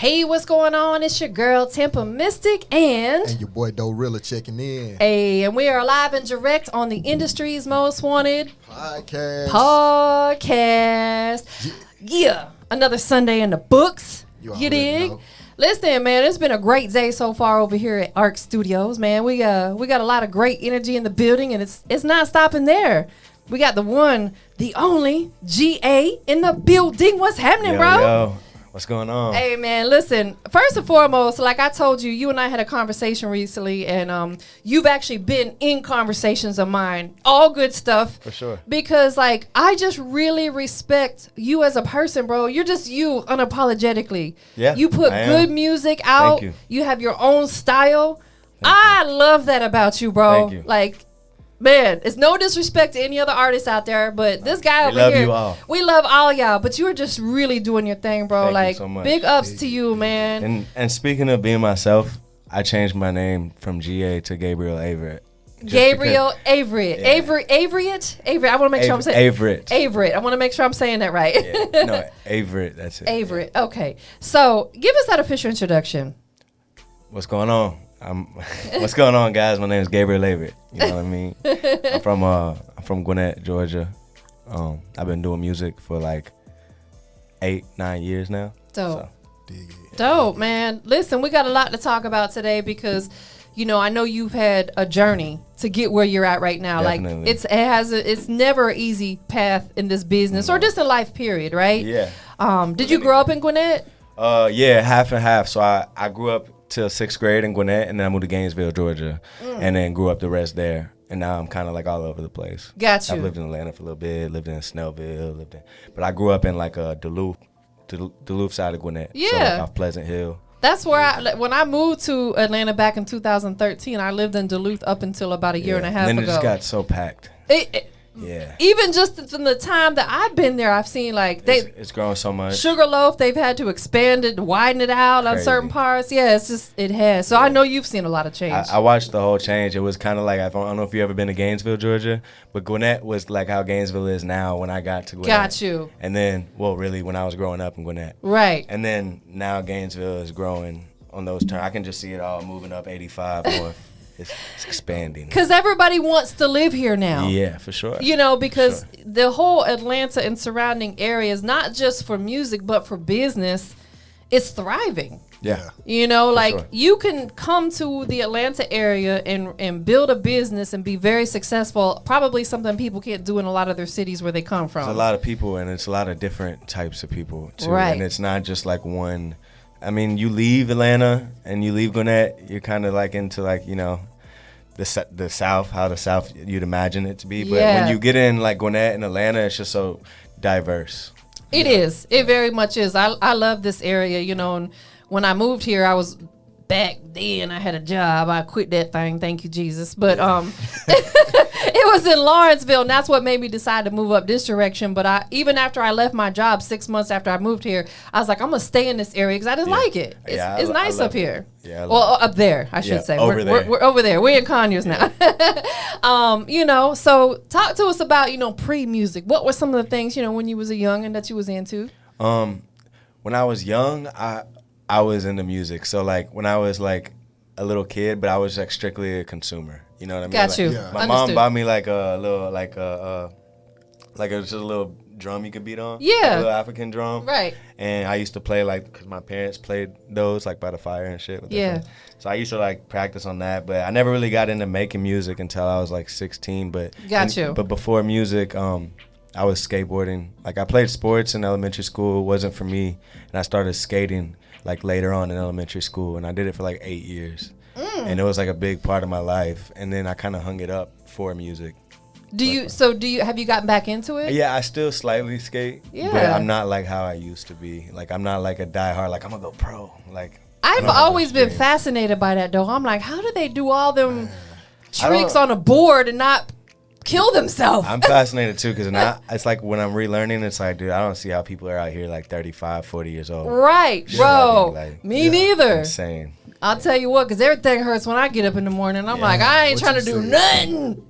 Hey, what's going on? It's your girl, TampaMystic, And your boy, Doerilla, checking in. Hey, and we are live and direct on the industry's most wanted podcast. Yeah. Another Sunday in the books. You dig? Know. Listen, man, it's been a great day so far over here at Ark Studios, man. We got a lot of great energy in the building, and it's not stopping there. We got the one, the only GA in the building. What's happening, bro? Yo. What's going on? Hey, man, listen, first and foremost, like I told you, you and I had a conversation recently, and you've actually been in conversations of mine. All good stuff. For sure. Because, like, I just really respect you as a person, bro. You're just you unapologetically. Yeah, You put good music out. Thank you. You have your own style. I love that about you, bro. Thank you. Like, man, it's no disrespect to any other artists out there, but this guy over love here, you all. we love all y'all, but you're just really doing your thing, bro. Thank you like, so much. big ups to you, man. And speaking of being myself, I changed my name from GA to Gabriel Avrett. Gabriel Avrett. Yeah. Avrett? I want to make sure I'm saying Avrett. Avrett. I want to make sure I'm saying that right. Yeah. No, Avrett. That's it. Avrett. Okay. So, give us that official introduction. What's going on? What's going on, guys? My name is Gabriel Avrett. You know what I mean? I'm from Gwinnett, Georgia. I've been doing music for like 8-9 years now. Dope. So. Dope, man. Listen, we got a lot to talk about today because, you know, I know you've had a journey to get where you're at right now. Definitely. Like, it's never an easy path in this business or just in life, period, right? Yeah. Did you grow up in Gwinnett? Yeah, half and half. So I grew up till 6th grade in Gwinnett, and then I moved to Gainesville, Georgia, and then grew up the rest there. And now I'm kind of like all over the place. Got you. I've lived in Atlanta for a little bit, lived in Snellville, but I grew up in like Duluth side of Gwinnett. Yeah. So like off Pleasant Hill. That's where when I moved to Atlanta back in 2013, I lived in Duluth up until about a year and a half and then ago. it just got so packed. Yeah. Even just from the time that I've been there, I've seen like It's grown so much. Sugarloaf, they've had to expand it, widen it out on Crazy. certain parts. Yeah, it has. So I know you've seen a lot of change. I watched the whole change. It was kind of like, I don't know if you ever been to Gainesville, Georgia, but Gwinnett was like how Gainesville is now when I got to Gwinnett. Got you. And then, well, really, when I was growing up in Gwinnett. Right. And then now Gainesville is growing on those terms. I can just see it all moving up 85 north. It's expanding. Because everybody wants to live here now. Yeah, for sure. You know, because the whole Atlanta and surrounding areas, not just for music, but for business, it's thriving. Yeah. You know, like sure. you can come to the Atlanta area and build a business and be very successful. Probably something people can't do in a lot of their cities where they come from. There's a lot of people, and it's a lot of different types of people, too. Right. And it's not just like one. I mean, you leave Atlanta and you leave Gwinnett, you're kind of like into like, you know, the South, how the South you'd imagine it to be. But when you get in like Gwinnett and Atlanta, it's just so diverse. It is. It very much is. I love this area, you know, and when I moved here, I was back then, I had a job. I quit that thing. Thank you, Jesus. But it was in Lawrenceville, and that's what made me decide to move up this direction. But even after I left my job 6 months after I moved here, I was like, I'm going to stay in this area because I just like it. It's nice up here. Yeah, well, up there, I should say. Over there. We're over there. We're in Conyers now. You know, so talk to us about, you know, pre-music. What were some of the things, you know, when you was a youngin' that you was into? When I was young, I was into music. So like when I was like a little kid, but I was like strictly a consumer. You know what I mean? Got like, you. Yeah. My mom bought me like a little just a little drum you could beat on. Yeah. Like a little African drum. Right. And I used to play like, because my parents played those like by the fire and shit. With their Yeah. friends. So I used to like practice on that, but I never really got into making music until I was like 16. But before music, I was skateboarding. Like I played sports in elementary school. It wasn't for me. And I started skating like later on in elementary school. And I did it for like 8 years. And it was like a big part of my life. And then I kind of hung it up for music. Have you gotten back into it? Yeah, I still slightly skate. Yeah. But I'm not like how I used to be. Like I'm not like a diehard, like I'm going to go pro. Like I've always been fascinated by that though. I'm like, how do they do all them tricks on a board and not kill themselves? I'm fascinated too because it's like when I'm relearning, it's like, dude, I don't see how people are out here like 35, 40 years old. Right, bro. Like, me neither. Insane. I'll tell you what, because everything hurts when I get up in the morning. I'm like, I ain't trying to do nothing.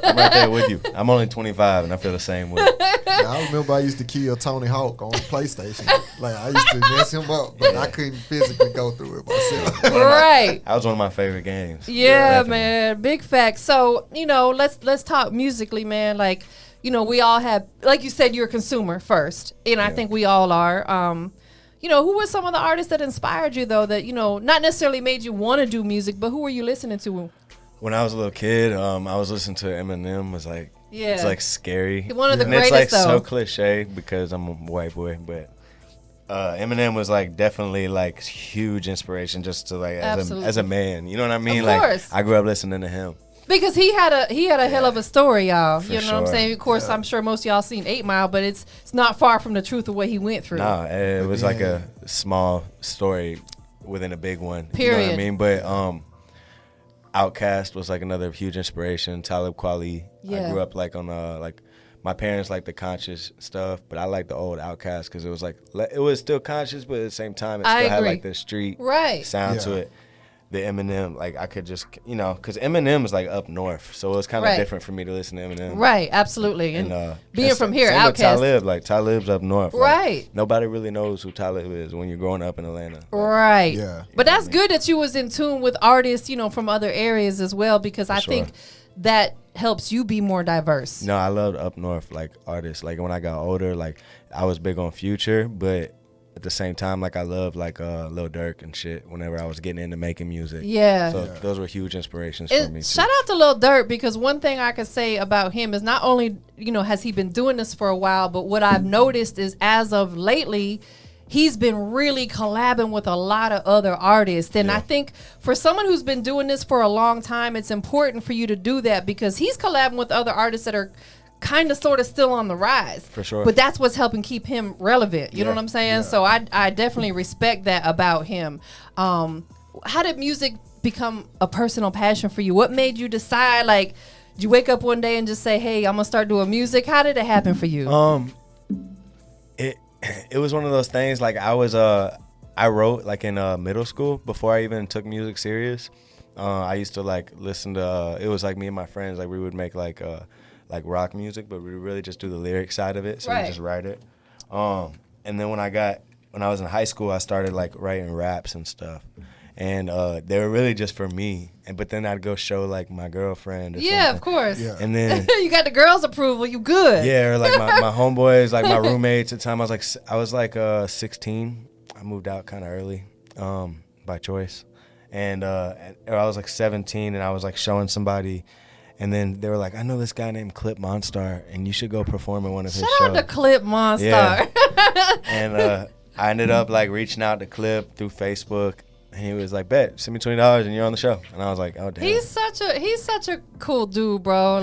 I'm right there with you. I'm only 25 and I feel the same way. Yeah, I remember I used to kill Tony Hawk on the PlayStation. Like I used to mess him up, but I couldn't physically go through it myself. Right. That was one of my favorite games. Yeah, man. Big facts. So, let's talk musically, man. Like, we all have, like you said, you're a consumer first. And I think we all are. Who were some of the artists that inspired you, though, that, not necessarily made you want to do music, but who were you listening to? When I was a little kid, I was listening to Eminem. It's like scary. One of the and greatest, it's like though. so cliche because I'm a white boy, but Eminem was like definitely like huge inspiration just to like as a man. You know what I mean? Of course. Like I grew up listening to him. Because he had a hell of a story, y'all. For You know what I'm sure. saying? Of course, I'm sure most of y'all seen 8 Mile, but it's not far from the truth of what he went through. No, it was like a small story within a big one. Period. You know what I mean? But Outkast was like another huge inspiration. Talib Kweli. Yeah. I grew up like on like my parents liked the conscious stuff, but I like the old Outkast because it was like it was still conscious, but at the same time it still had like the street sound to it. The Eminem, like I could just, because Eminem is like up north, so it was kind of different for me to listen to Eminem. Right, absolutely. And being from here, same with Outkast. Talib's up north. Right. Like, nobody really knows who Talib is when you're growing up in Atlanta. Right. Yeah. But that's good that you was in tune with artists, from other areas as well, because I think that helps you be more diverse. No, I loved up north, like artists. Like when I got older, like I was big on Future, but at the same time, like I loved like Lil Durk and shit whenever I was getting into making music. Yeah. So those were huge inspirations for me too. Shout out to Lil Durk, because one thing I could say about him is not only, has he been doing this for a while, but what I've noticed is as of lately, he's been really collabing with a lot of other artists. And I think for someone who's been doing this for a long time, it's important for you to do that because he's collabing with other artists that are kind of sort of still on the rise. For sure. But that's what's helping keep him relevant. You know what I'm saying? Yeah. So I definitely respect that about him. How did music become a personal passion for you? What made you decide, like, did you wake up one day and just say, hey, I'm going to start doing music? How did it happen for you? It was one of those things, like I wrote like in middle school before I even took music serious. I used to like listen to, it was like me and my friends, like we would make like rock music, but we would really just do the lyric side of it. So we just write it. And then when I was in high school, I started like writing raps and stuff. And they were really just for me. But then I'd go show like my girlfriend or something. Of course. Yeah. And then you got the girls' approval. You good. Yeah, or like my homeboys, like my roommates at the time. I was like 16. I moved out kind of early by choice. And or I was like 17 and I was like showing somebody. And then they were like, I know this guy named Clip Monstar, and you should go perform in one of his shows. Shout out to Clip Monstar. Yeah. And I ended up like reaching out to Clip through Facebook. And he was like, bet, send me $20 and you're on the show. And I was like, oh, damn. He's such a cool dude, bro.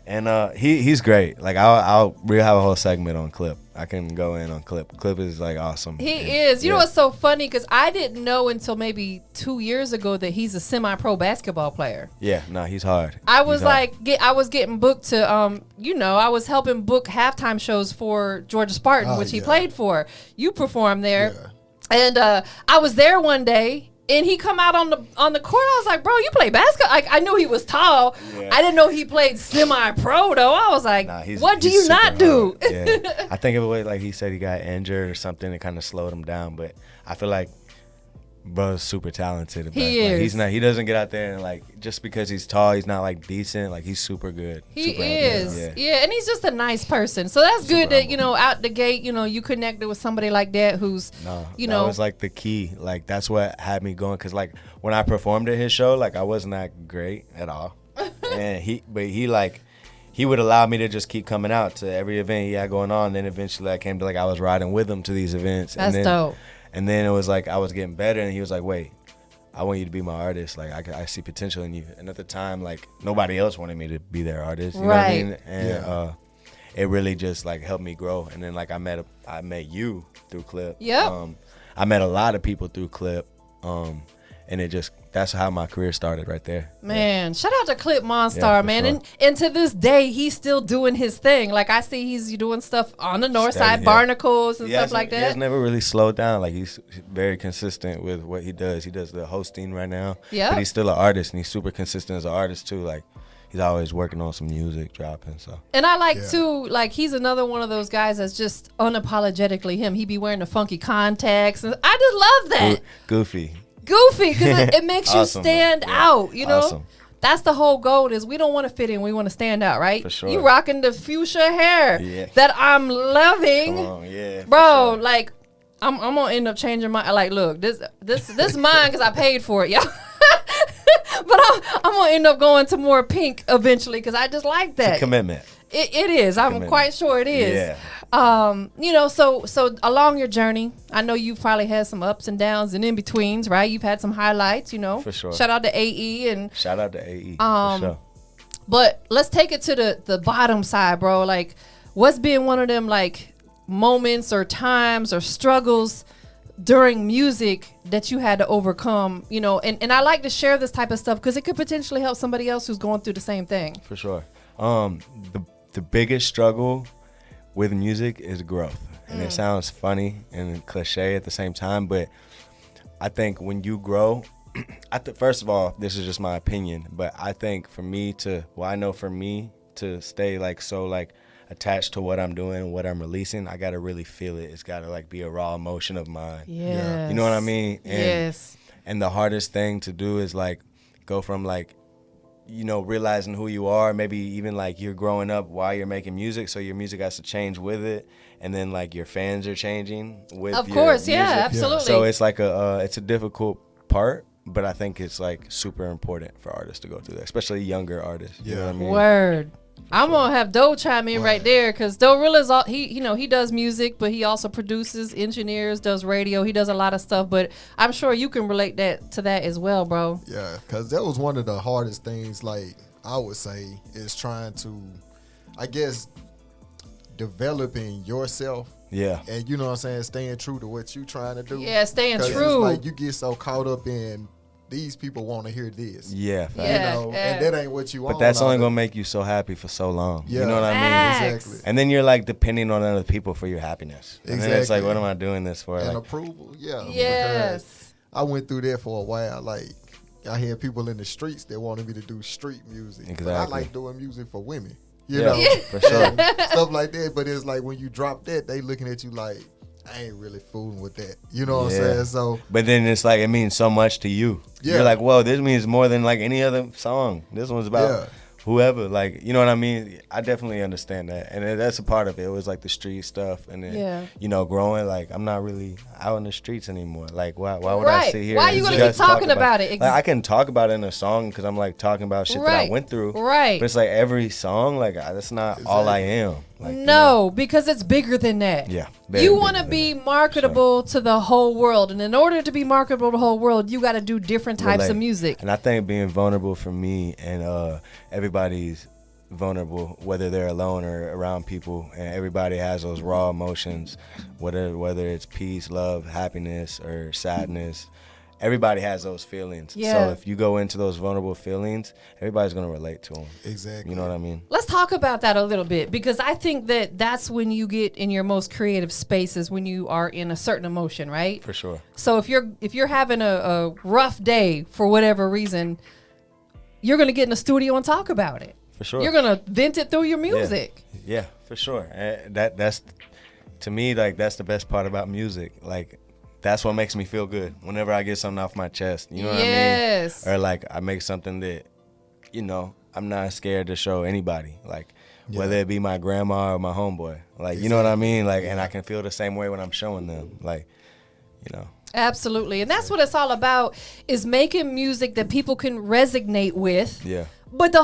And he's great. Like we'll have a whole segment on Clip. I can go in on Clip. Clip is like awesome. He is. You know what's so funny? Because I didn't know until maybe 2 years ago that he's a semi-pro basketball player. Yeah, no, he's hard. I was I was getting booked to I was helping book halftime shows for Georgia Spartan, which he played for. You performed there. Yeah. And I was there one day, and he come out on the court. I was like, bro, you play basketball? Like, I knew he was tall. Yeah. I didn't know he played semi-pro, though. I was like, what do you not do? Yeah. I think it was like he said he got injured or something that kind of slowed him down. But I feel like bro's super talented. He is. He doesn't get out there and like, just because he's tall, he's not like decent. Like, he's super good. He is. Yeah, and he's just a nice person. So that's super good that, out the gate, you connected with somebody like that who's, that was like the key. Like, that's what had me going. Cause like when I performed at his show, like I wasn't that great at all. And he would allow me to just keep coming out to every event he had going on. Then eventually I came to like, I was riding with him to these events. That's dope. And then it was like I was getting better, and he was like, wait, I want you to be my artist. Like, I see potential in you. And at the time, like, nobody else wanted me to be their artist. You know what I mean? And it really just, like, helped me grow. And then, like, I met you through Clip. Yep. I met a lot of people through Clip. And that's how my career started right there. Man, shout out to Clip Monstar, man. Sure. And to this day, he's still doing his thing. Like, I see he's doing stuff on the north side, Barnacles and stuff like that. He has never really slowed down. Like, he's very consistent with what he does. He does the hosting right now. Yeah. But he's still an artist, and he's super consistent as an artist, too. Like, he's always working on some music, dropping. So. And I like too, like he's another one of those guys that's just unapologetically him. He be wearing the funky contacts, and I just love that. Goofy, because it makes you stand out. You know. Awesome. That's the whole goal is we don't want to fit in. We want to stand out, right? For sure. You rocking the fuchsia hair that I'm loving. Come on, bro, sure. Like, I'm going to end up changing my, like, look, this mine because I paid for it, y'all. But I'm going to end up going to more pink eventually because I just like that. It's a commitment. It is. I'm quite sure it is. Yeah. You know, so along your journey, I know you've probably had some ups and downs and in betweens, right? You've had some highlights, you know. For sure. Shout out to AE and shout out to AE. For sure. But let's take it to the bottom side, bro. Like, what's been one of them like moments or times or struggles during music that you had to overcome, you know? And I like to share this type of stuff because it could potentially help somebody else who's going through the same thing. For sure. The biggest struggle with music is growth. And it sounds funny and cliche at the same time, but I think when you grow, first of all, this is just my opinion, but I think for me to stay like so like attached to what I'm doing, what I'm releasing, I gotta really feel it. It's gotta like be a raw emotion of mine. Yes. You know what I mean? Yes. And the hardest thing to do is like go from like, you know, realizing who you are, maybe even like you're growing up while you're making music, so your music has to change with it, and then like your fans are changing with of your course, music. yeah, absolutely. So it's like it's a difficult part, but I think it's like super important for artists to go through that, especially younger artists. You know what I mean? Word. I'm gonna have Doe chime in right there because Doerilla's all he does music, but he also produces, engineers, does radio. He does a lot of stuff, but I'm sure you can relate to that as well, bro. Yeah, because that was one of the hardest things. Like I would say is trying to, I guess, developing yourself. Yeah. And you know what I'm saying, staying true to what you trying to do. Yeah, staying true. It's like you get so caught up in these people want to hear this. Yeah. You know, and that ain't what you want. But that's only going to make you so happy for so long. Yeah. You know what I mean? Exactly. And then you're like depending on other people for your happiness. And then it's like, what am I doing this for? And like, approval. Yeah. Yes. I went through that for a while. Like, I had people in the streets that wanted me to do street music. Exactly. But I like doing music for women. You know? For sure. Stuff like that. But it's like when you drop that, they looking at you like, I ain't really fooling with that. You know what I'm saying? So, but then it's like it means so much to you. Yeah. You're like, whoa, this means more than like any other song. This one's about whoever. Like, you know what I mean? I definitely understand that. And that's a part of it. It was like the street stuff. And then, you know, growing, like, I'm not really out in the streets anymore. Like, why would I sit here? Why are you going to keep talking about it? Like, I can talk about it in a song because I'm, like, talking about shit that I went through. Right. But it's like every song, like, that's not all I am. Like, no, you know? Because it's bigger than that. Yeah. You want to be marketable to the whole world. And in order to be marketable to the whole world, you got to do different types of music. And I think being vulnerable for me and everybody's vulnerable, whether they're alone or around people, and everybody has those raw emotions, whether it's peace, love, happiness, or sadness. Everybody has those feelings. Yeah. So if you go into those vulnerable feelings, everybody's going to relate to them. Exactly. You know what I mean? Let's talk about that a little bit because I think that that's when you get in your most creative spaces, when you are in a certain emotion, right? For sure. So if you're having a rough day for whatever reason, you're going to get in the studio and talk about it. For sure. You're going to vent it through your music. Yeah, for sure. That's to me, like, that's the best part about music. Like, that's what makes me feel good whenever I get something off my chest. You know what I mean? Or like I make something that, you know, I'm not scared to show anybody. Like whether it be my grandma or my homeboy. Like, you know what I mean? Like, and I can feel the same way when I'm showing them. Like, you know. Absolutely. And that's what it's all about, is making music that people can resonate with. Yeah. But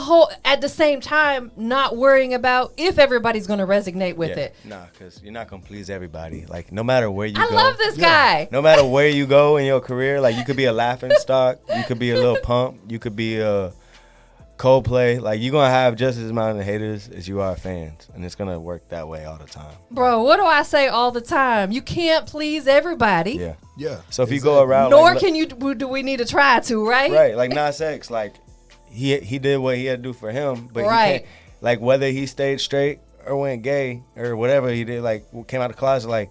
at the same time, not worrying about if everybody's going to resonate with it. Nah, because you're not going to please everybody. Like, no matter where you go. I love this guy. No matter where you go in your career, like, you could be a laughing stock. You could be a Lil Pump. You could be a Coldplay. Like, you're going to have just as many haters as you are fans. And it's going to work that way all the time. Bro, what do I say all the time? You can't please everybody. Yeah. Yeah. So if you go around. Nor can you, do we need to try to, right? Right. Like Nas X, like, he did what he had to do for him, but he can't, like, whether he stayed straight or went gay or whatever he did, like, came out of the closet, like,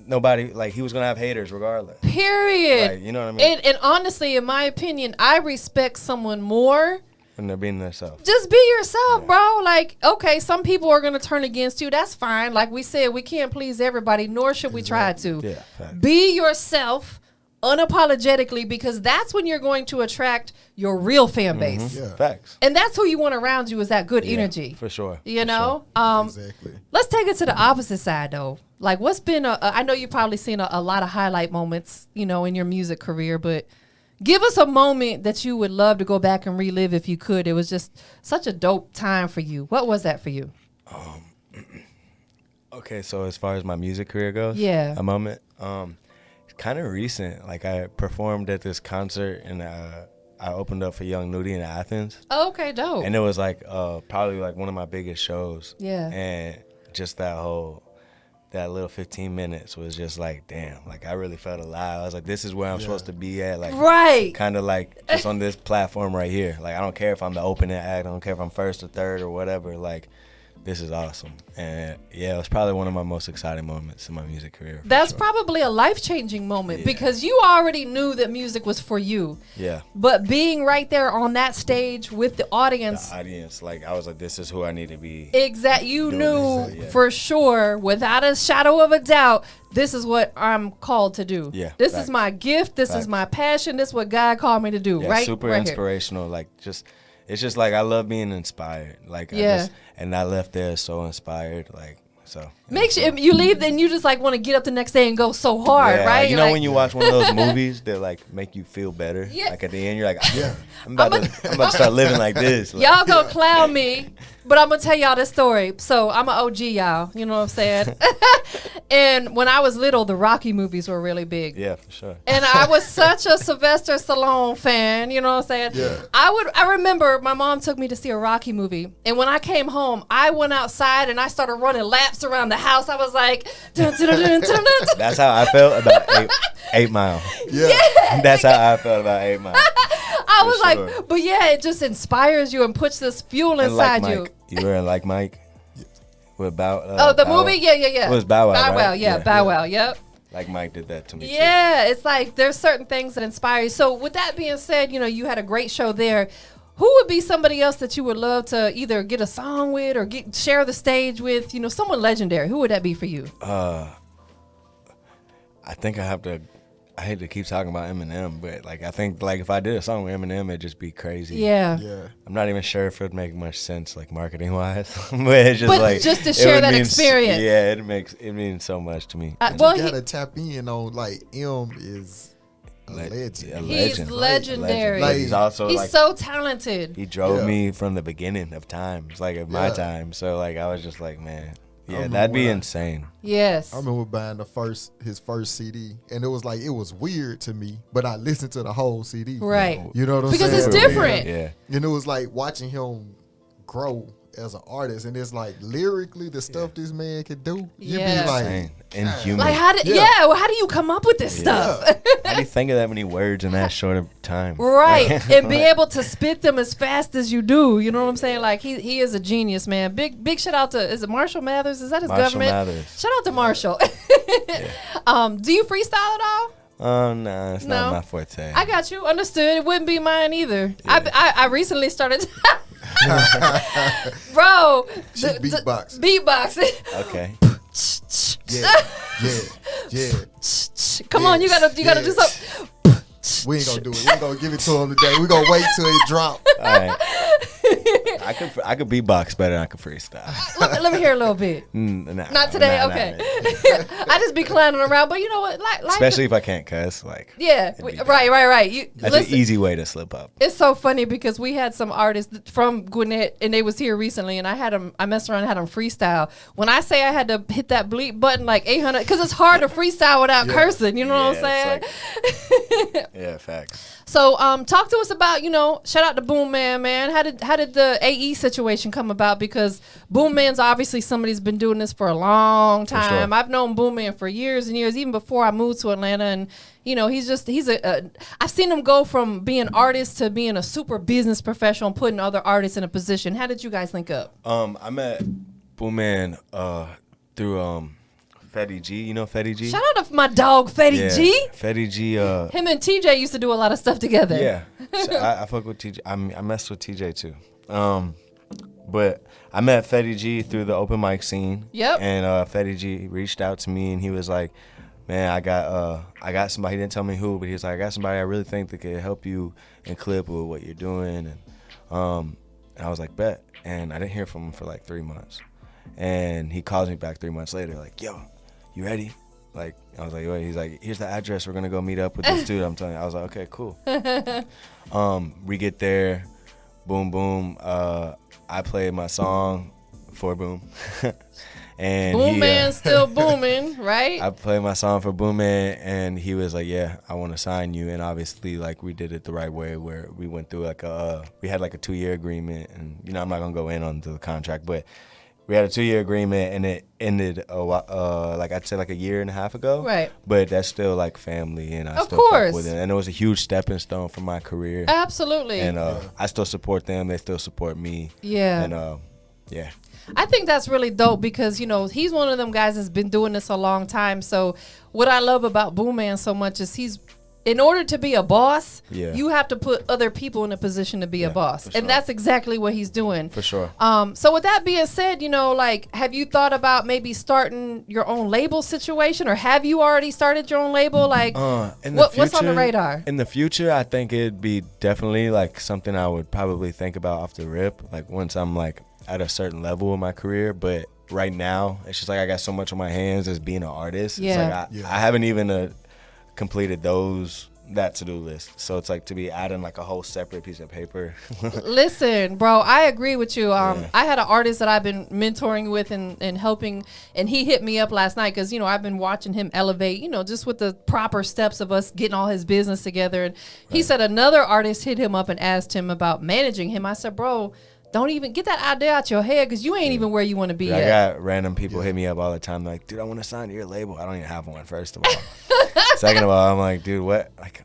nobody, like, he was gonna have haters regardless. Period. Like, you know what I mean? And honestly, in my opinion, I respect someone more and they're being themselves. Just be yourself, bro. Like, okay, some people are going to turn against you. That's fine. Like we said, we can't please everybody, nor should we try to. Yeah, facts. Be yourself unapologetically, because that's when you're going to attract your real fan base. Yeah. Facts. And that's who you want around you, is that good energy. For sure. You know? Exactly. Let's take it to the opposite side, though. Like, what's been I know you've probably seen a lot of highlight moments, you know, in your music career, but give us a moment that you would love to go back and relive if you could. It was just such a dope time for you. What was that for you? Okay, so as far as my music career goes, Yeah. a moment, it's kind of recent. Like, I performed at this concert, and I opened up for Young Nudie in Athens. Oh, okay, dope. And it was like probably like one of my biggest shows. Yeah. And just that little 15 minutes was just like, damn, like I really felt alive. I was like, this is where I'm supposed to be at. Like, right. Kind of like just on this platform right here. Like, I don't care if I'm the opening act. I don't care if I'm first or third or whatever. Like, this is awesome. And yeah, it was probably one of my most exciting moments in my music career. That's probably a life-changing moment because you already knew that music was for you. Yeah. But being right there on that stage with the audience. Like, I was like, this is who I need to be. Exactly. You knew for sure, without a shadow of a doubt, this is what I'm called to do. Yeah. This is my gift. This is my passion. This is what God called me to do. Right. Super right inspirational. Here. Like, it's just like I love being inspired. Like, and I left there so inspired. Like, so makes you leave, then you just like want to get up the next day and go so hard, right? You know, when you watch one of those movies that like make you feel better. Yeah. Like at the end, you're like, I'm about to start living like this. Like, y'all gonna clown me, but I'm gonna tell y'all this story. So I'm an OG, y'all. You know what I'm saying? And when I was little, the Rocky movies were really big. Yeah, for sure. And I was such a Sylvester Stallone fan. You know what I'm saying? Yeah. I remember my mom took me to see a Rocky movie, and when I came home, I went outside and I started running laps around the house. I was like, dun, dun, dun, dun, dun, dun. That's how I felt about 8 Mile. Yeah. That's how I felt about 8 Mile. I was like, but yeah, it just inspires you and puts this fuel inside you. You were in Like Mike? With the movie? Yeah. It was Bow Wow, Bow Wow, right? yeah, Bow Wow, yep. Like Mike did that to me, yeah, too. It's like there's certain things that inspire you. So with that being said, you know, you had a great show there. Who would be somebody else that you would love to either get a song with or share the stage with? You know, someone legendary. Who would that be for you? I think I hate to keep talking about Eminem, but like I think like if I did a song with Eminem, it'd just be crazy. Yeah. I'm not even sure if it'd make much sense, like marketing wise, but it's just like just to share that experience. Yeah, it means so much to me. Well, you gotta tap in on like M is a legend. He's legendary. Like, he's so talented. He drove me from the beginning of times, like of my time. So like I was just like, man. Yeah, that'd be insane. Yes. I remember buying his first CD, and it was weird to me, but I listened to the whole CD. Right. You know what I'm saying? Because it's different. Yeah. And it was like watching him grow as an artist, and it's like lyrically the stuff this man could do. You be like, inhuman. Like how do you come up with this stuff? How do you think of that many words in that short of time? Right. And be able to spit them as fast as you do. You know what I'm saying? Like he is a genius, man. Big shout out to, is it Marshall Mathers? Is that his government? Mathers. Shout out to Marshall. Do you freestyle at all? No, it's not my forte. I got you. Understood. It wouldn't be mine either. Yeah. I recently started bro. Beatboxing. Okay. Yeah. Come on, you gotta do something. We ain't gonna do it. We ain't gonna give it to him today. We gonna wait till it drop. All right. I could beatbox better than I could freestyle. Let me hear a little bit. Not today. Okay. I just be clowning around, but you know what? Especially if I can't cuss. Like. Yeah. Right. That's an easy way to slip up. It's so funny because we had some artists from Gwinnett, and they was here recently, and I messed around and had them freestyle. When I say I had to hit that bleep button like 800, because it's hard to freestyle without cursing. You know what I'm saying? Like, yeah, facts. So, talk to us about, shout out to Boom Man, man. How did the AE situation come about? Because Boom Man's obviously somebody who's been doing this for a long time. Sure. I've known Boom Man for years and years, even before I moved to Atlanta. And, I've seen him go from being an artist to being a super business professional, putting other artists in a position. How did you guys link up? I met Boom Man through Fetty G, you know Fetty G? Shout out to my dog Fetty G. Fetty G. Him and TJ used to do a lot of stuff together. Yeah. So I fuck with TJ. I mess with TJ too. But I met Fetty G through the open mic scene. Yep. And Fetty G reached out to me and he was like, man, I got somebody. He didn't tell me who, but he was like, I got somebody I really think that could help you and clip with what you're doing. And I was like, bet. And I didn't hear from him for like 3 months. And he calls me back 3 months later, like, yo, you ready? Like, I was like, wait. He's like, here's the address. We're gonna go meet up with this dude. I'm telling you. I was like, okay, cool. We get there, boom, boom. I played my song for Boom. And Boom Man still booming, right? I played my song for Boom Man, and he was like, yeah, I want to sign you. And obviously, like, we did it the right way where we went through like we had like a 2-year agreement. And, you know, I'm not going to go in on the contract, but we had a 2-year agreement and it ended, like I'd say like a year and a half ago. Right. But that's still like family, and I of still course. fuck with it. And it was a huge stepping stone for my career. Absolutely. And I still support them. They still support me. Yeah. And yeah. I think that's really dope because, you know, he's one of them guys that's been doing this a long time. So what I love about Boom Man so much is in order to be a boss, you have to put other people in a position to be a boss. And that's exactly what he's doing. For sure. So with that being said, you know, like, have you thought about maybe starting your own label situation, or have you already started your own label? Like, what's on the radar? In the future, I think it'd be definitely like something I would probably think about off the rip. Like once I'm like at a certain level in my career, but right now it's just like I got so much on my hands as being an artist. It's like I haven't even completed that to-do list, so it's like to be adding like a whole separate piece of paper. Listen, bro, I agree with you. I had an artist that I've been mentoring with and helping, and he hit me up last night because, you know, I've been watching him elevate, you know, just with the proper steps of us getting all his business together. And he said another artist hit him up and asked him about managing him. I said, bro, don't even get that idea out your head because you ain't even where you want to be I at. got random people hit me up all the time like, dude, I want to sign to your label. I don't even have one, first of all. Second of all, I'm like, dude, what? Like,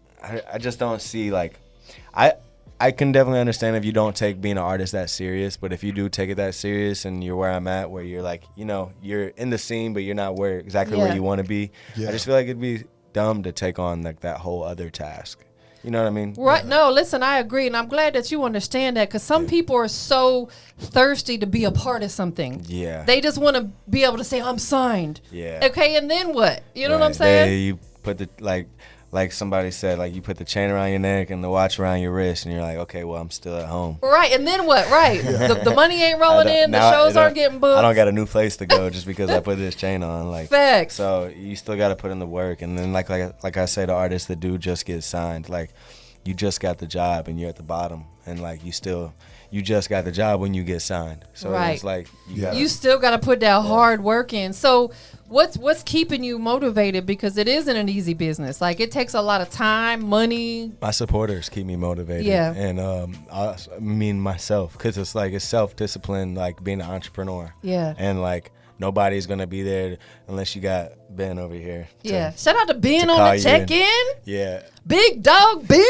I just don't see, like, I can definitely understand if you don't take being an artist that serious, but if you do take it that serious and you're where I'm at, where you're like, you know, you're in the scene, but you're not exactly where you want to be. I just feel like it'd be dumb to take on like that whole other task. You know what I mean? Right. Yeah. No, listen, I agree. And I'm glad that you understand that because some people are so thirsty to be a part of something. Yeah. They just want to be able to say, I'm signed. Yeah. Okay. And then what? You know what I'm saying? You put the, like somebody said, like you put the chain around your neck and the watch around your wrist, and you're like, okay, well, I'm still at home. Right, and then what? Right, the money ain't rolling in, the shows aren't getting booked. I don't got a new place to go just because I put this chain on. Like, facts. So you still got to put in the work, and then like I say, the artists that do just get signed, like you just got the job and you're at the bottom, and like you just got the job when you get signed. So it's like you still got to put that hard work in. So what's keeping you motivated? Because it isn't an easy business. Like it takes a lot of time, money. My supporters keep me motivated. Yeah. And I mean myself, because it's like it's self-discipline, like being an entrepreneur. Yeah. And like nobody's gonna be there unless you got Ben over here. Shout out to Ben on the check-in. Yeah. Big dog Ben.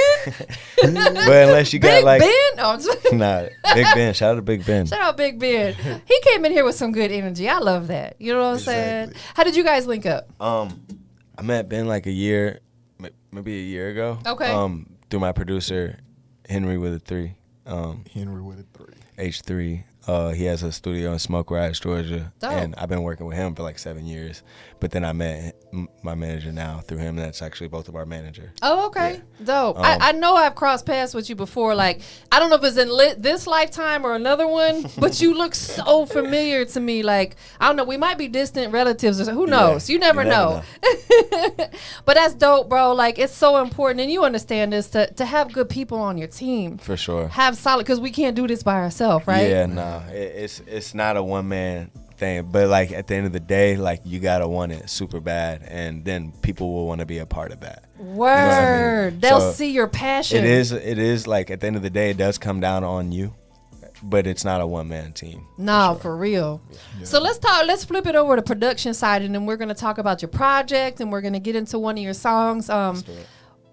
But unless you got like Ben. Oh, nah, Big Ben. Shout out to Big Ben. Shout out Big Ben. He came in here with some good energy. I love that. You know what I'm saying? How did you guys link up? I met Ben like maybe a year ago. Okay. Through my producer, Henry with a 3. Henry with a 3. H3. He has a studio in Smoke Rise, Georgia. Dope. And I've been working with him for like 7 years. But then I met my manager now through him. And that's actually both of our manager. Oh, okay. Yeah. Dope. I know I've crossed paths with you before. Like, I don't know if it's in this lifetime or another one, but you look so familiar to me. Like, I don't know. We might be distant relatives. Or who knows? You never know. But that's dope, bro. Like, it's so important. And you understand this, to have good people on your team. For sure. Have solid, because we can't do this by ourselves, right? Yeah, no. It's not a one-man thing, but like at the end of the day, like you gotta want it super bad, and then people will want to be a part of that. Word. You know what I mean? They'll see your passion. It is like at the end of the day, it does come down on you, but it's not a one-man team. No, for real. Yeah. So let's flip it over to production side, and then we're gonna talk about your project, and we're gonna get into one of your songs.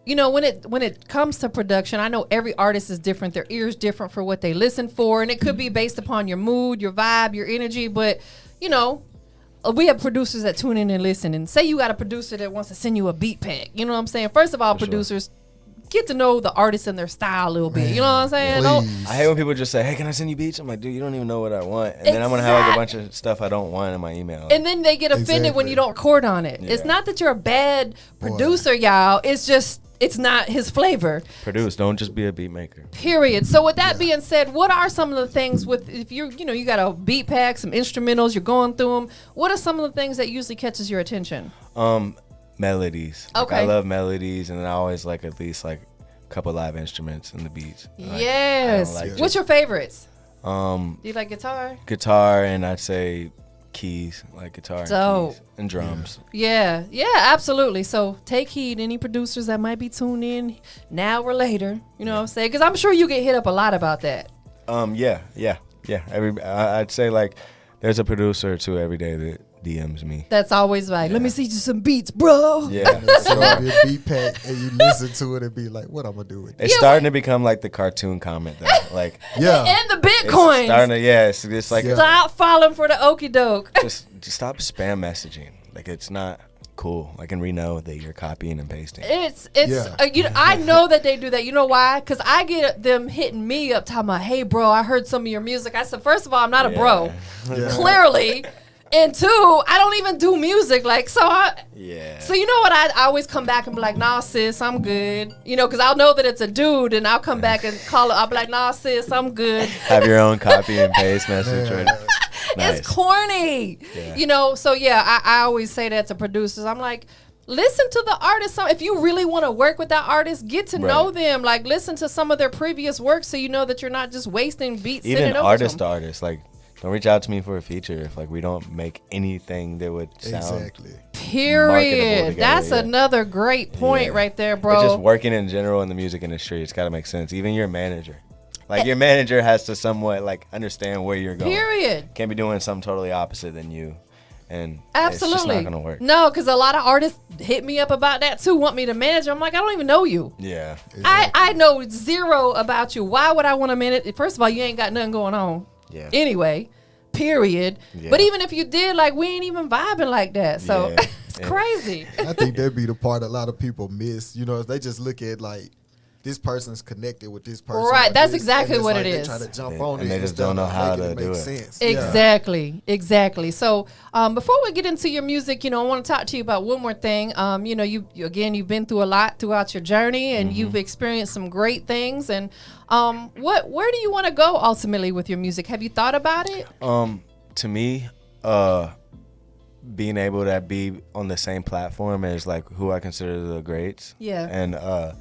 You know, when it comes to production, I know every artist is different. Their ear's different for what they listen for, and it could be based upon your mood, your vibe, your energy. But, you know, we have producers that tune in and listen. And say you got a producer that wants to send you a beat pack. You know what I'm saying? First of all, producers, get to know the artist and their style a little bit. You know what I'm saying? I hate when people just say, hey, can I send you beats? I'm like, dude, you don't even know what I want. And then I'm going to have like a bunch of stuff I don't want in my email. And then they get offended when you don't record on it. It's not that you're a bad producer, y'all. It's just, it's not his flavor. Produce, don't just be a beat maker. Period. So with that being said, what are some of the things with, if you're, you got a beat pack, some instrumentals, you're going through them, what are some of the things that usually catches your attention? Melodies. Okay. Like, I love melodies, and I always like at least like a couple live instruments in the beats. Yes. What's your favorites? Do you like guitar? Guitar, and I'd say keys, like guitar and keys and drums. Yeah, absolutely. So take heed, any producers that might be tuned in now or later, you know what I'm saying? Because I'm sure you get hit up a lot about that. Yeah. I'd say like there's a producer or two every day that DMs me. That's always like, let me see you some beats, bro. Yeah. So be a beat pack and you listen to it and be like, what I'm gonna do with it? It's starting to become like the cartoon comment though. Like and the Bitcoin. It's starting to, it's like stop falling for the okie doke. just stop spam messaging. Like it's not cool. Like, and we know that you're copying and pasting. I know that they do that. You know why? Because I get them hitting me up talking about, hey bro, I heard some of your music. I said, first of all, I'm not a bro. Clearly. And two, I don't even do music. Like, so you know what? I always come back and be like, nah, sis, I'm good. You know, because I'll know that it's a dude, and I'll come back and call it. I'll be like, nah, sis, I'm good. Have your own copy and paste message. Right? Nice. It's corny. Yeah. You know, so I always say that to producers. I'm like, listen to the artist. If you really want to work with that artist, get to know them. Like, listen to some of their previous work so you know that you're not just wasting beats. Even artist to artist, like, don't reach out to me for a feature if like we don't make anything that would sound Period. That's another great point right there, bro. It's just working in general in the music industry. It's got to make sense. Even your manager. Like your manager has to somewhat like understand where you're going. Period. Can't be doing something totally opposite than you. And absolutely. It's just not going to work. No, because a lot of artists hit me up about that too, want me to manage. I'm like, I don't even know you. Yeah. Exactly. I know zero about you. Why would I want to manage? First of all, you ain't got nothing going on. Yeah. Anyway, period. Yeah. But even if you did, like, we ain't even vibing like that. So it's crazy. I think that'd be the part a lot of people miss. You know, they just look at like, this person's connected with this person. Right, that's exactly what it is. They try to jump on it, and they just don't know how to do it. Sense. Exactly. So before we get into your music, I want to talk to you about one more thing. You've been through a lot throughout your journey, and you've experienced some great things. And where do you want to go ultimately with your music? Have you thought about it? To me, being able to be on the same platform as like who I consider the greats. Yeah. And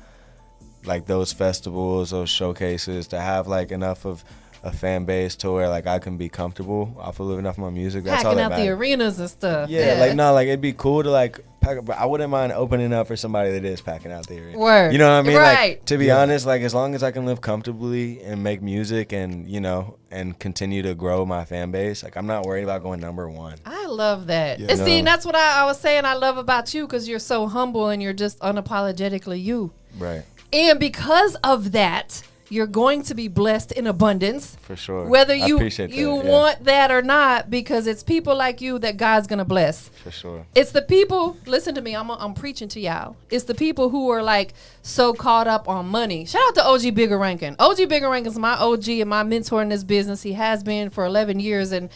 like those festivals, those showcases, to have like enough of a fan base to where like I can be comfortable off of living off my music. That's all that matters. Packing out the arenas and stuff. Yeah, it'd be cool to like pack up, but I wouldn't mind opening up for somebody that is packing out the arena. Word. You know what I mean? Right. Like, to be honest, like as long as I can live comfortably and make music and and continue to grow my fan base, like I'm not worried about going number one. I love that. Yeah. And see, that's what I was saying I love about you, because you're so humble and you're just unapologetically you. Right. And because of that, you're going to be blessed in abundance. For sure. Whether you want that or not, because it's people like you that God's going to bless. For sure. It's the people, listen to me, I'm preaching to y'all. It's the people who are like so caught up on money. Shout out to OG Bigger Rankin. OG Bigger Rankin's my OG and my mentor in this business. He has been for 11 years. And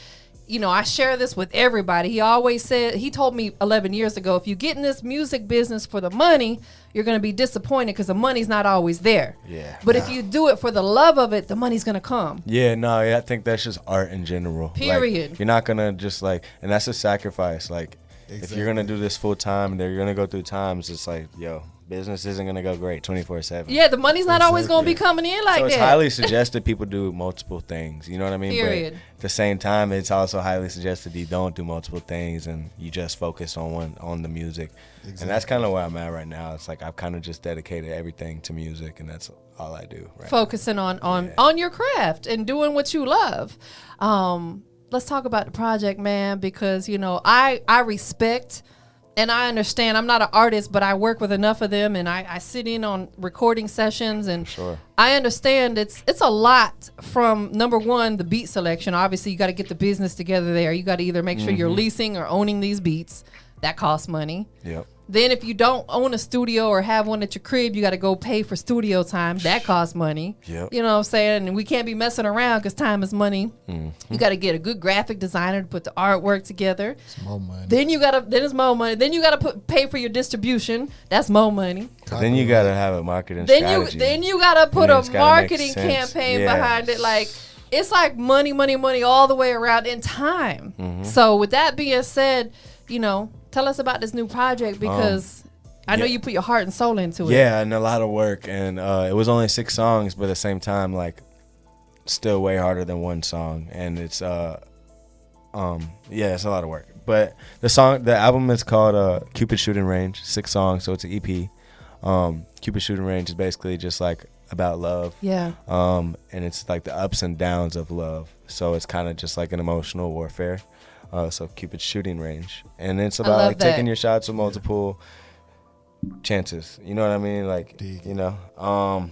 I share this with everybody. He always said, he told me 11 years ago, if you get in this music business for the money, you're going to be disappointed because the money's not always there. Yeah. But if you do it for the love of it, the money's going to come. Yeah, no, I think that's just art in general. Period. Like, you're not going to just like, and that's a sacrifice. Like, if you're going to do this full time and you're going to go through times, it's like, business isn't going to go great 24/7. Yeah, the money's not always going to be coming in like that. So it's highly suggested people do multiple things. You know what I mean? Period. But at the same time, it's also highly suggested you don't do multiple things and you just focus on the music. Exactly. And that's kind of where I'm at right now. It's like I've kind of just dedicated everything to music, and that's all I do. Right Focusing now. on your craft and doing what you love. Let's talk about the project, man, because, I respect and I understand. I'm not an artist, but I work with enough of them, and I sit in on recording sessions, and sure. I understand it's a lot from, number one, the beat selection. Obviously, you got to get the business together there. You got to either make sure you're leasing or owning these beats. That costs money. Yep. Then if you don't own a studio or have one at your crib, you got to go pay for studio time. That costs money. Yep. You know what I'm saying? And we can't be messing around because time is money. Mm-hmm. You got to get a good graphic designer to put the artwork together. It's more money. Then it's more money. Then you got to pay for your distribution. That's more money. Then you got to have a marketing strategy. Then you got to put a marketing campaign behind it. Like, it's like money all the way around in time. Mm-hmm. So with that being said, you know, tell us about this new project because I know you put your heart and soul into it. Yeah, and a lot of work. And it was only 6 songs, but at the same time, like, still way harder than one song. And it's, it's a lot of work. But the album is called Cupid Shooting Range, 6 songs, so it's an EP. Cupid Shooting Range is basically just like about love. Yeah. And it's like the ups and downs of love. So it's kind of just like an emotional warfare. So Cupid's Shooting Range. And it's about like taking your shots with multiple chances. You know what I mean? Like, you know.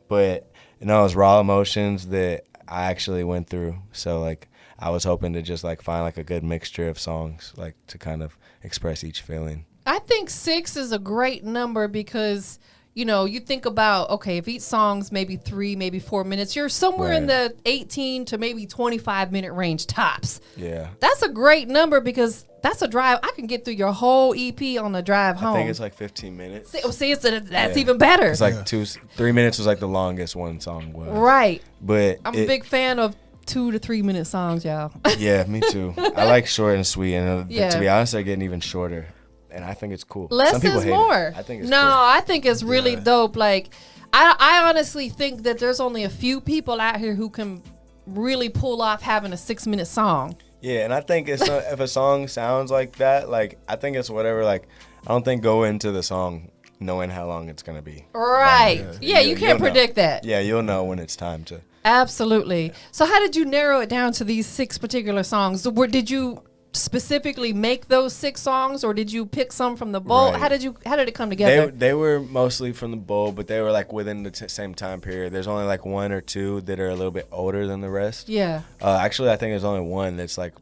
But you know, it's raw emotions that I actually went through. So like I was hoping to just like find like a good mixture of songs, like to kind of express each feeling. I think 6 is a great number because, you know, you think about, okay, if each song's maybe 3, maybe 4 minutes, you're somewhere in the 18 to maybe 25-minute range tops. Yeah. That's a great number because that's a drive. I can get through your whole EP on the drive home. I think it's like 15 minutes. See that's even better. It's like 3 minutes was like the longest one song was. Right. But I'm a big fan of 2 to 3 minute songs, y'all. Yeah, me too. I like short and sweet. And to be honest, they're getting even shorter. And I think it's cool. Less is more. I think it's cool. I think it's really Yeah. dope. Like, I honestly think that there's only a few people out here who can really pull off having a 6-minute song. Yeah, and I think if a song sounds like that, like, I think it's whatever. Like, I don't think go into the song knowing how long it's going to be. Right. Yeah, you can't predict that. Yeah, you'll know when it's time to. Absolutely. So how did you narrow it down to these 6 particular songs? Did you specifically make those 6 songs, or did you pick some from the bowl? Right. How did it come together? They were mostly from the bowl, but they were like within the same time period. There's only like 1 or 2 that are a little bit older than the rest. Yeah. Actually, I think there's only 1 that's like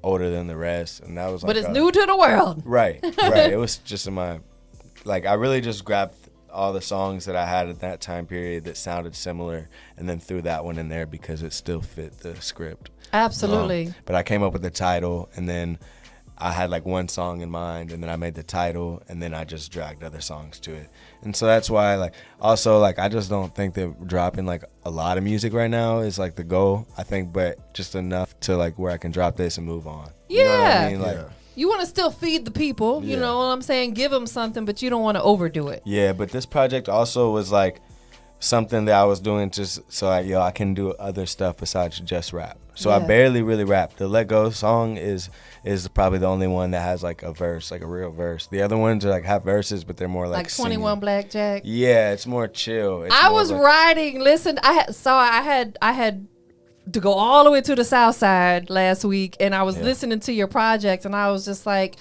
older than the rest, and that was. But it's new to the world. Right. It was just in my, like, I really just grabbed all the songs that I had at that time period that sounded similar, and then threw that one in there because it still fit the script. Absolutely. But I came up with the title, and then I had like one song in mind, and then I made the title, and then I just dragged other songs to it. And so that's why, like, also, like, I just don't think that dropping like a lot of music right now is like the goal, I think, but just enough to like where I can drop this and move on. Yeah. You know what I mean? Like, you want to still feed the people, you know what I'm saying? Give them something, but you don't want to overdo it. Yeah, but this project also was like something that I was doing just so I can do other stuff besides just rap. So I barely really rap. The Let Go song is probably the only one that has like a verse, like a real verse. The other ones are like have verses, but they're more like 21 singing. Blackjack. Yeah, it's more chill. I was riding. Listen, I had to go all the way to the South Side last week, and I was listening to your project, and I was just like,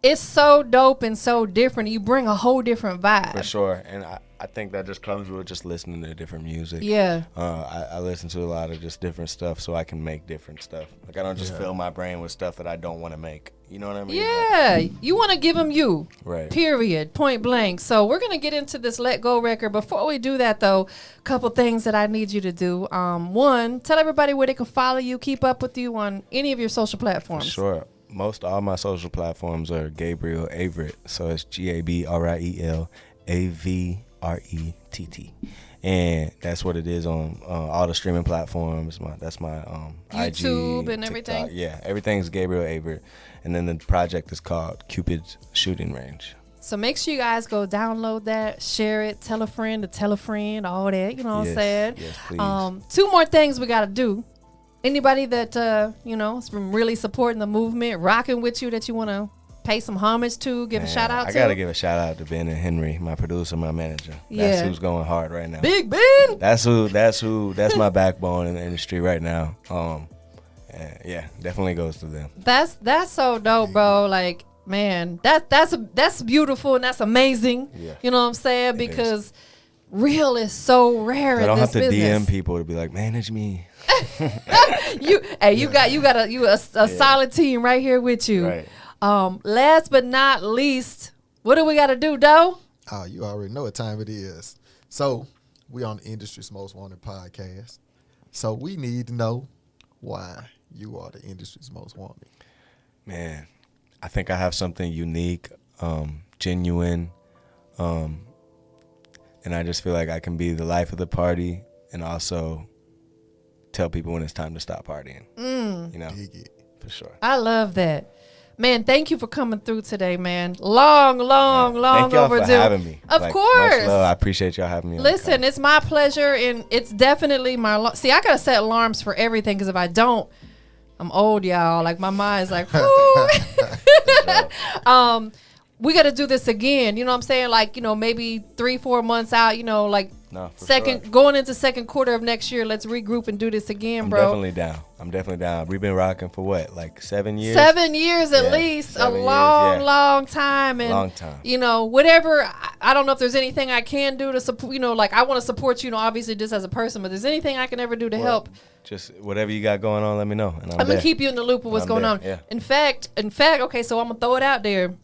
it's so dope and so different. You bring a whole different vibe. For sure, and I think that just comes with just listening to different music. Yeah. I listen to a lot of just different stuff so I can make different stuff. Like, I don't just fill my brain with stuff that I don't want to make. You know what I mean? Yeah. You want to give them you. Right. Period. Point blank. So we're going to get into this Let Go record. Before we do that, though, a couple things that I need you to do. One, tell everybody where they can follow you, keep up with you on any of your social platforms. For sure. All my social platforms are Gabriel Avrett. So it's GABRIEL AVRETT, and that's what it is on all the streaming platforms. That's my YouTube IG, and everything. TikTok. Yeah, everything's Gabriel Avrett, and then the project is called Cupid's Shooting Range. So make sure you guys go download that, share it, tell a friend to tell a friend, all that. You know what I'm saying? Yes, please. 2 more things we got to do. Anybody that has been really supporting the movement, rocking with you, that you want to pay some homage to, give a shout out to? I gotta give a shout out to Ben and Henry, my producer, my manager. That's who's going hard right now. Big Ben. That's my backbone in the industry right now. Definitely goes to them. That's so dope, bro. Like, man, that's beautiful and that's amazing. Yeah. You know what I'm saying? Because real is so rare. I don't in this have to business. DM people to be like, manage me. you got a solid team right here with you. Right. Last but not least, What do we got to do, Doe? Oh, you already know what time it is. So, we on the Industry's Most Wanted podcast. So, we need to know why you are the Industry's Most Wanted. Man, I think I have something unique, genuine, and I just feel like I can be the life of the party and also tell people when it's time to stop partying. You know, for sure. I love that. Man, thank you for coming through today, man. Long overdue. Thank y'all for having me. Of course. Much love. I appreciate y'all having me. Listen, it's my pleasure, and it's definitely my... See, I got to set alarms for everything, because if I don't, I'm old, y'all. Like, my mind's like, whoo. We got to do this again. You know what I'm saying? Like, you know, maybe 3-4 months out, you know, like going into second quarter of next year, let's regroup and do this again, bro. I'm definitely down. We've been rocking for what, like 7 years? 7 years at least. A long time. And, long time. You know, whatever, I don't know if there's anything I can do to support, you know, like I want to support you, know, obviously just as a person, but there's anything I can ever do to help. Just whatever you got going on, let me know. And I'm going to keep you in the loop of what's going on. Yeah. In fact, okay, so I'm going to throw it out there.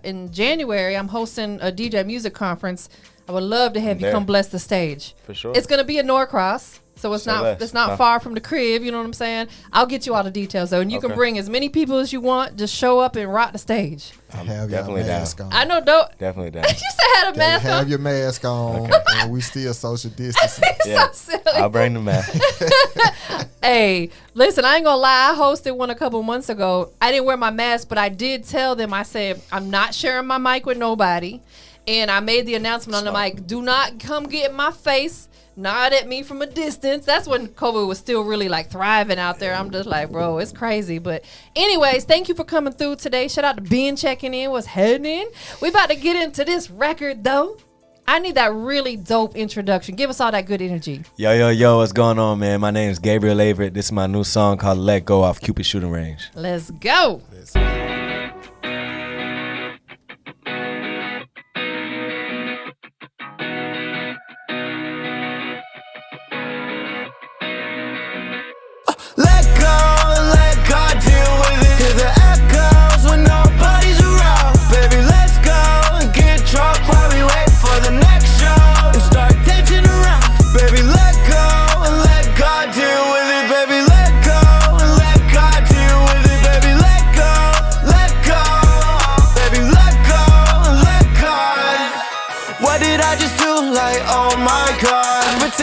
In January, I'm hosting a DJ music conference. I would love to have you come bless the stage. For sure. It's going to be at Norcross. So it's not far from the crib, you know what I'm saying? I'll get you all the details though, and you can bring as many people as you want. Just show up and rock the stage. Have definitely your mask on. I know, definitely down. You said had a mask on. Have your mask on, and we still social distancing. So silly. I'll bring the mask. Hey, listen, I ain't gonna lie. I hosted one a couple months ago. I didn't wear my mask, but I did tell them. I said I'm not sharing my mic with nobody, and I made the announcement on the mic: do not come get in my face. Nod at me from a distance. That's when COVID was still really like thriving out there. I'm just like, bro, it's crazy. But anyways, thank you for coming through today. Shout out to Ben checking in. What's happening? We about to get into this record though. I need that really dope introduction. Give us all that good energy. Yo, what's going on, man? My name is Gabriel Avrett. This is my new song called Let Go off Cupid Shooting Range. Let's go.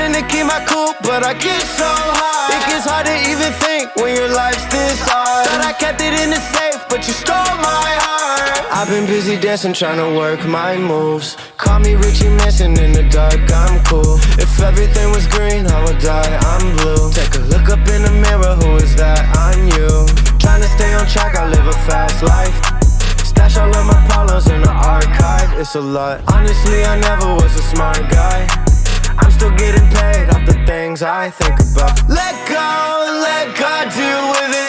To keep my cool, but I get so high. It gets hard to even think when your life's this hard. Thought I kept it in the safe, but you stole my heart. I've been busy dancing, trying to work my moves. Call me Richie Manson in the dark, I'm cool. If everything was green, I would die, I'm blue. Take a look up in the mirror, who is that? I'm you. Trying to stay on track, I live a fast life. Stash all of my problems in the archive, it's a lot. Honestly, I never was a smart guy. I'm still getting paid off the things I think about. Let go and let God deal with it.